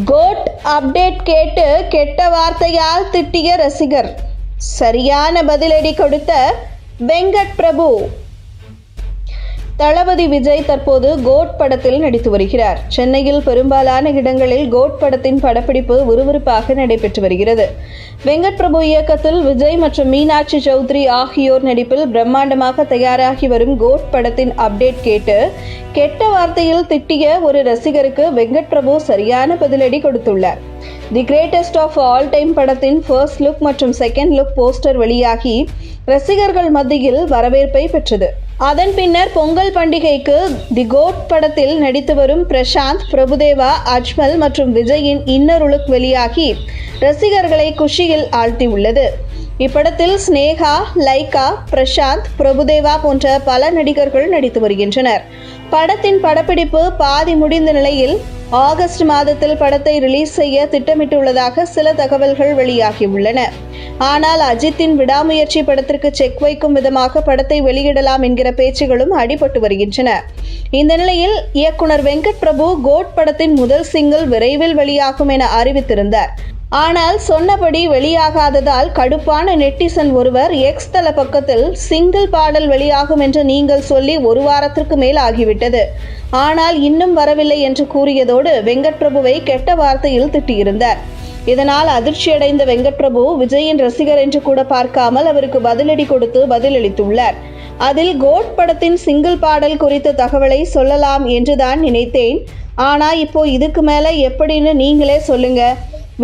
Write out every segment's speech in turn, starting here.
Code update கேட்டு கெட்ட வார்த்தையால் திட்டிய ரசிகர். சரியான பதிலடி கொடுத்த வெங்கட் பிரபு. தளபதி விஜய் தற்போது கோட் படத்தில் நடித்து வருகிறார். சென்னையில் பெரும்பாலான இடங்களில் கோட் படத்தின் படப்பிடிப்பு விறுவிறுப்பாக நடைபெற்று வருகிறது. வெங்கட் பிரபு இயக்கத்தில் விஜய் மற்றும் மீனாட்சி சௌத்ரி ஆகியோர் நடிப்பில் பிரம்மாண்டமாக தயாராகி வரும் கோட் படத்தின் அப்டேட் கேட்டு கெட்ட வார்த்தையில் திட்டிய ஒரு ரசிகருக்கு வெங்கட் பிரபு சரியான பதிலடி கொடுத்துள்ளார். The greatest of all time படத்தின் ஃபர்ஸ்ட் லுக் மற்றும் செகண்ட் லுக் போஸ்டர் வெளியாகி ரசிகர்கள் மத்தியில் வரவேற்பை பெற்றது. அதன் பின்னர் பொங்கல் பண்டிகைக்கு தி கோட் படத்தில் நடித்து வரும் பிரசாந்த், பிரபுதேவா, அஜ்மல் மற்றும் விஜயின் இன்னொரு லுக் வெளியாகி ரசிகர்களை குஷியில் ஆழ்த்தியுள்ளது. இப்படத்தில் ஸ்னேகா, லைகா, பிரசாந்த், பிரபுதேவா போன்ற பல நடிகர்கள் நடித்து வருகின்றனர். படத்தின் படப்பிடிப்பு பாதி முடிந்த நிலையில் ஆகஸ்ட் மாதத்தில் படத்தை ரிலீஸ் செய்ய திட்டமிட்டுள்ளதாக சில தகவல்கள் வெளியாகியுள்ளன. ஆனால் அஜித்தின் விடாமுயற்சி படத்திற்கு செக் வைக்கும் விதமாக படத்தை வெளியிடலாம் என்கிற பேச்சுகளும் அடிபட்டு வருகின்றன. இந்த நிலையில் இயக்குனர் வெங்கட் பிரபு கோட் படத்தின் முதல் சிங்கிள் விரைவில் வெளியாகும் என அறிவித்திருந்தார். ஆனால் சொன்னபடி வெளியாகாததால் கடுப்பான நெட்டிசன் ஒருவர் எக்ஸ் தள பக்கத்தில் சிங்கிள் பாடல் வெளியாகும் என்று நீங்கள் சொல்லி ஒரு வாரத்திற்கு மேல் ஆகிவிட்டது, ஆனால் இன்னும் வரவில்லை என்று கூறியதோடு வெங்கட் பிரபுவை கெட்ட வார்த்தையில் திட்டியிருந்தார். இதனால் அதிர்ச்சியடைந்த வெங்கட் பிரபு விஜயின் ரசிகர் என்று கூட பார்க்காமல் அவருக்கு பதிலடி கொடுத்து பதிலளித்துள்ளார். அதில் கோட் படத்தின் சிங்கிள் பாடல் குறித்த தகவலை சொல்லலாம் என்றுதான் நினைத்தேன், ஆனா இப்போ இதுக்கு மேல எப்படின்னு நீங்களே சொல்லுங்க,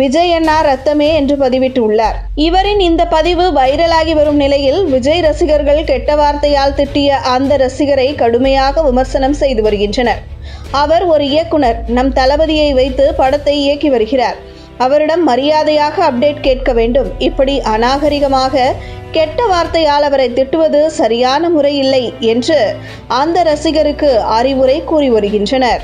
விஜய் அண்ணா ரத்தமே என்று பதிவிட்டுள்ளார். இவரின் இந்த பதிவு வைரலாகி வரும் நிலையில் விஜய் ரசிகர்கள் கெட்ட வார்த்தையால் திட்டிய அந்த ரசிகரை கடுமையாக விமர்சனம் செய்து வருகின்றனர். அவர் ஒரு இயக்குனர், நம் தளபதியை வைத்து படத்தை இயக்கி வருகிறார். அவரிடம் மரியாதையாக அப்டேட் கேட்க வேண்டும். இப்படி அநாகரிகமாக கெட்ட வார்த்தையால் அவரை திட்டுவது சரியான முறை இல்லை என்று அந்த ரசிகருக்கு அறிவுரை கூறி வருகின்றனர்.